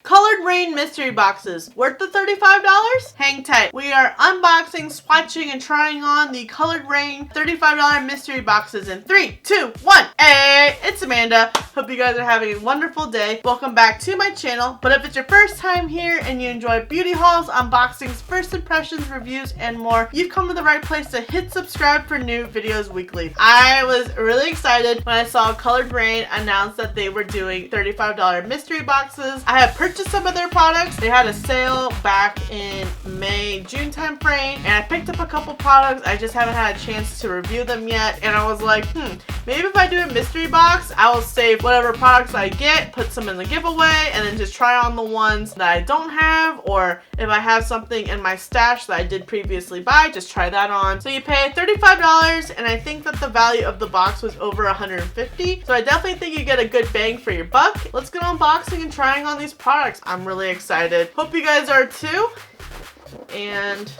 Colored Raine mystery boxes. Worth the $35? Hang tight. We are unboxing, swatching, and trying on the Colored Raine $35 mystery boxes in 3, 2, 1. Hey, it's Amanda. Hope you guys are having a wonderful day. Welcome back to my channel. But if it's your first time here and you enjoy beauty hauls, unboxings, first impressions, reviews, and more, you've come to the right place to hit subscribe for new videos weekly. I was really excited when I saw Colored Raine announce that they were doing $35 mystery boxes. I had purchased some of their products. They had a sale back in May, June time frame, and I picked up a couple products. I just haven't had a chance to review them yet, and I was like, maybe if I do a mystery box, I will save whatever products I get, put some in the giveaway, and then just try on the ones that I don't have, or if I have something in my stash that I did previously buy, just try that on. So you pay $35, and I think that the value of the box was over $150, so I definitely think you get a good bang for your buck. Let's get unboxing and trying on these products. I'm really excited. Hope you guys are too. And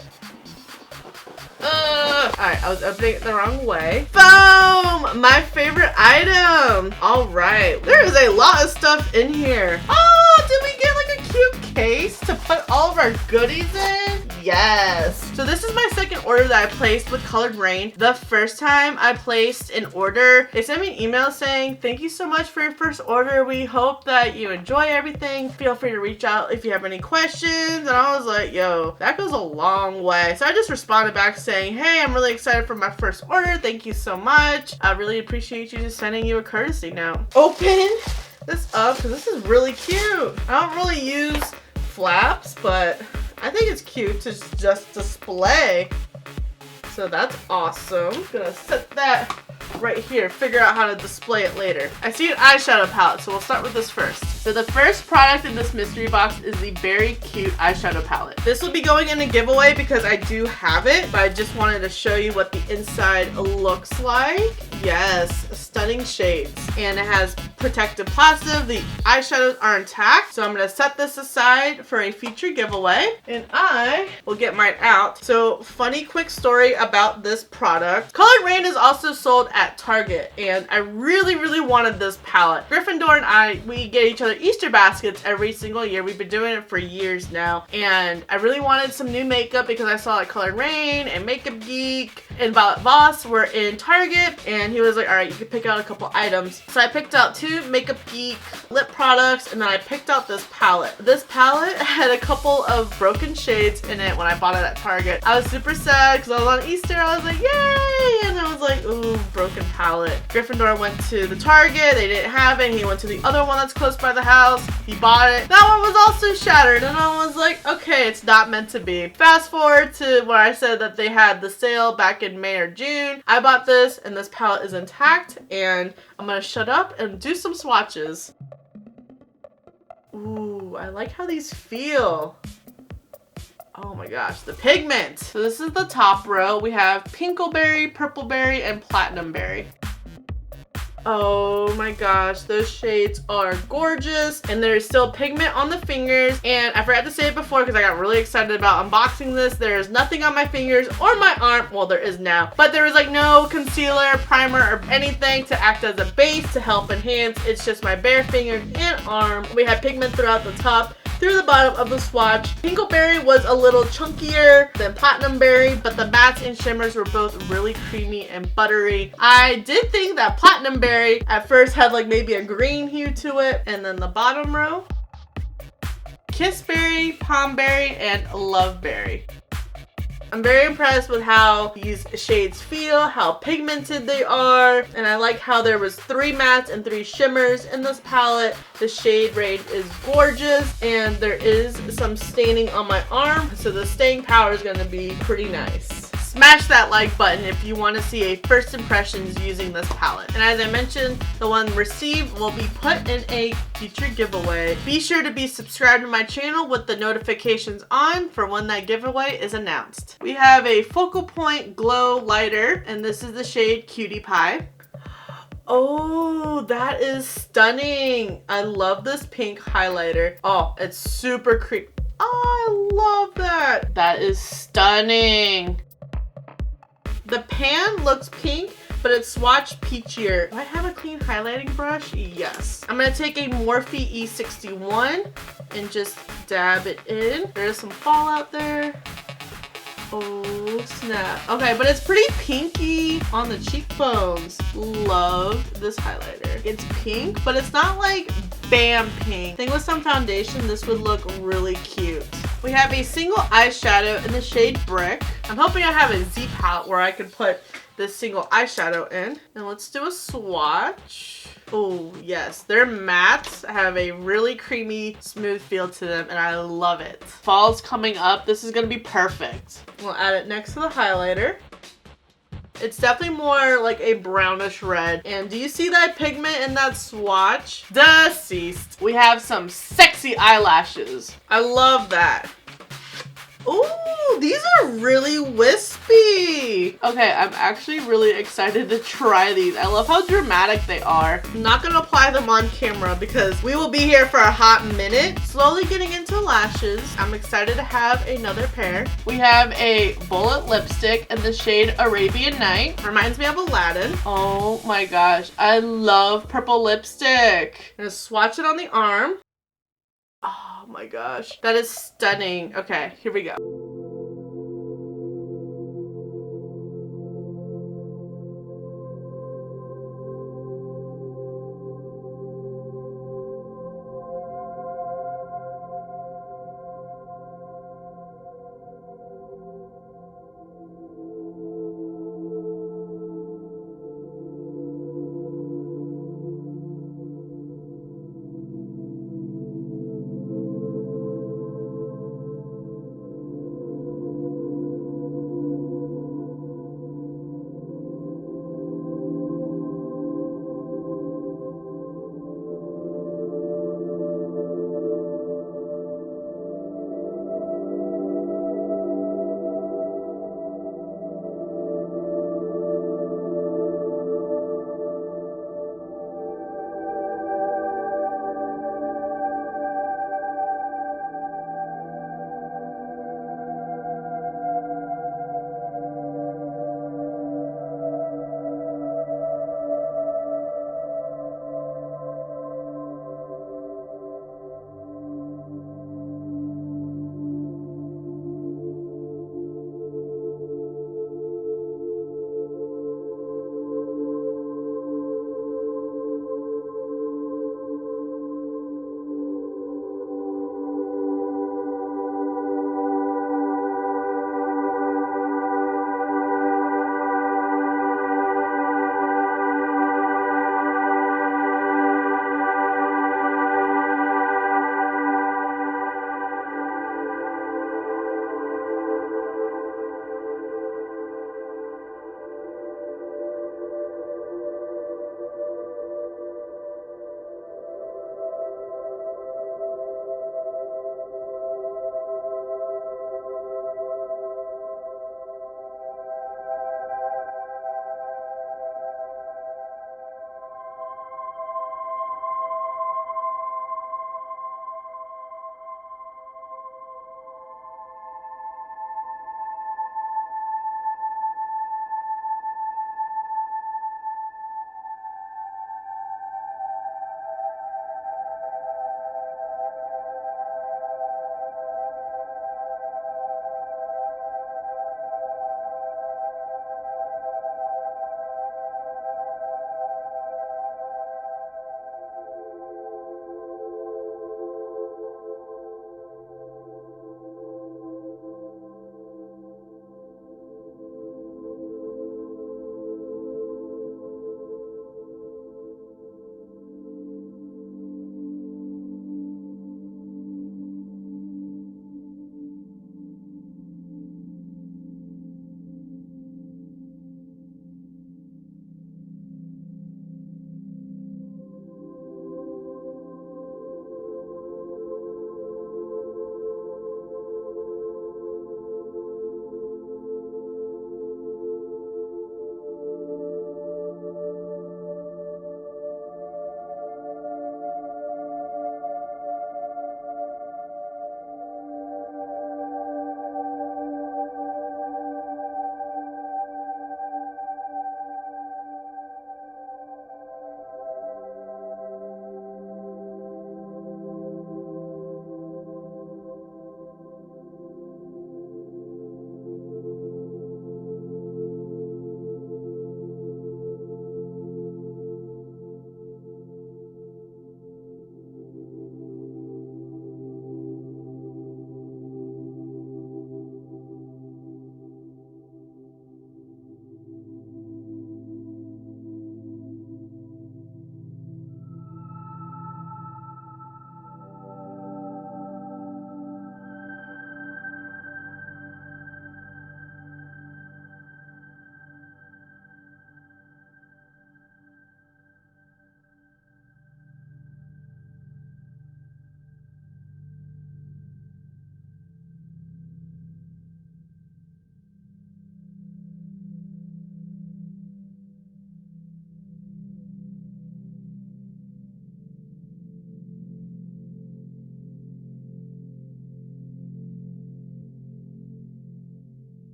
alright, I was opening it the wrong way. Foam! My favorite item! Alright, there is a lot of stuff in here. Oh, did we get like a cute case to put all of our goodies in? Yes! So this is my second order that I placed with Colored Raine. The first time I placed an order, they sent me an email saying, thank you so much for your first order. We hope that you enjoy everything. Feel free to reach out if you have any questions. And I was like, yo, that goes a long way. So I just responded back saying, hey, I'm really excited for my first order. Thank you so much. I really appreciate you just sending you a courtesy note. Open this up because this is really cute. I don't really use flaps, but I think it's cute to just display. So that's awesome. Gonna set that right here, figure out how to display it later. I see an eyeshadow palette, so we'll start with this first. So the first product in this mystery box is the very cute eyeshadow palette. This will be going in a giveaway because I do have it, but I just wanted to show you what the inside looks like. Yes, stunning shades. And it has protective plastic. The eyeshadows are intact. So I'm gonna set this aside for a future giveaway. And I will get mine out. So funny quick story about this product. Colored Raine is also sold at Target, and I really wanted this palette. Gryffindor and I, we get each other Easter baskets every single year. We've been doing it for years now, and I really wanted some new makeup because I saw like Colored Raine and Makeup Geek and Violet Voss were in Target, and he was like, all right, you can pick out a couple items. So I picked out 2 Makeup Geek lip products, and then I picked out this palette. This palette had a couple of broken shades in it when I bought it at Target. I was super sad because I was on Easter. I was like, yay! And I was like, ooh, broken palette. Gryffindor went to the Target. They didn't have it. He went to the other one that's close by the house. He bought it. That one was also shattered, and I was like, okay, it's not meant to be. Fast forward to where I said that they had the sale back in May or June. I bought this, and this palette is intact, and I'm gonna shut up and do some swatches. Ooh, I like how these feel. Oh my gosh, the pigment. So this is the top row. We have Pinkleberry, Purpleberry, and Platinumberry. Oh my gosh, those shades are gorgeous, and there's still pigment on the fingers. And I forgot to say it before because I got really excited about unboxing this. There is nothing on my fingers or my arm. Well, there is now, but there is like no concealer, primer, or anything to act as a base to help enhance. It's just my bare fingers and arm. We have pigment throughout the top, through the bottom of the swatch. Pinkleberry was a little chunkier than Platinumberry, but the mattes and shimmers were both really creamy and buttery. I did think that Platinumberry at first had like maybe a green hue to it. And then the bottom row, Kissberry, Palmberry, and Loveberry. I'm very impressed with how these shades feel, how pigmented they are, and I like how there was 3 mattes and 3 shimmers in this palette. The shade range is gorgeous, and there is some staining on my arm, so the staying power is going to be pretty nice. Smash that like button if you want to see a first impressions using this palette. And as I mentioned, the one received will be put in a future giveaway. Be sure to be subscribed to my channel with the notifications on for when that giveaway is announced. We have a focal point glow lighter, and this is the shade Cutie Pie. Oh, that is stunning. I love this pink highlighter. Oh, it's super creepy. Oh, I love that. That is stunning. The pan looks pink, but it's Swatch Peachier. Do I have a clean highlighting brush? Yes. I'm gonna take a Morphe E61 and just dab it in. There's some fallout there. Oh snap. Okay, but it's pretty pinky on the cheekbones. Love this highlighter. It's pink, but it's not like bam pink. I think with some foundation, this would look really cute. We have a single eyeshadow in the shade Brick. I'm hoping I have a Z palette where I could put this single eyeshadow in. And let's do a swatch. Oh yes, their mattes have a really creamy, smooth feel to them, and I love it. Fall's coming up. This is gonna be perfect. We'll add it next to the highlighter. It's definitely more like a brownish red. And do you see that pigment in that swatch? Deceased. We have some sexy eyelashes. I love that. Ooh, these are really wispy. Okay, I'm actually really excited to try these. I love how dramatic they are. I'm not gonna apply them on camera because we will be here for a hot minute. Slowly getting into lashes. I'm excited to have another pair. We have a bullet lipstick in the shade Arabian Night. Reminds me of Aladdin. Oh my gosh, I love purple lipstick. I'm gonna swatch it on the arm. Oh my gosh, that is stunning. Okay, here we go.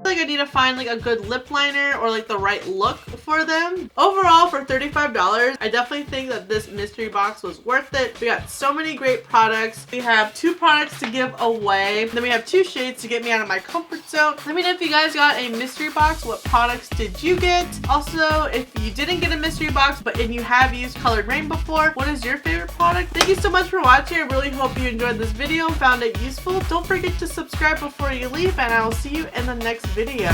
Like I need to find like a good lip liner or like the right look for them. Overall, for $35, I definitely think that this mystery box was worth it. We got so many great products. We have 2 products to give away. Then we have 2 shades to get me out of my comfort zone. Let me know if you guys got a mystery box. What products did you get? Also, if you didn't get a mystery box, but if you have used Colored Raine before, what is your favorite product? Thank you so much for watching. I really hope you enjoyed this video and found it useful. Don't forget to subscribe before you leave, and I will see you in the next video.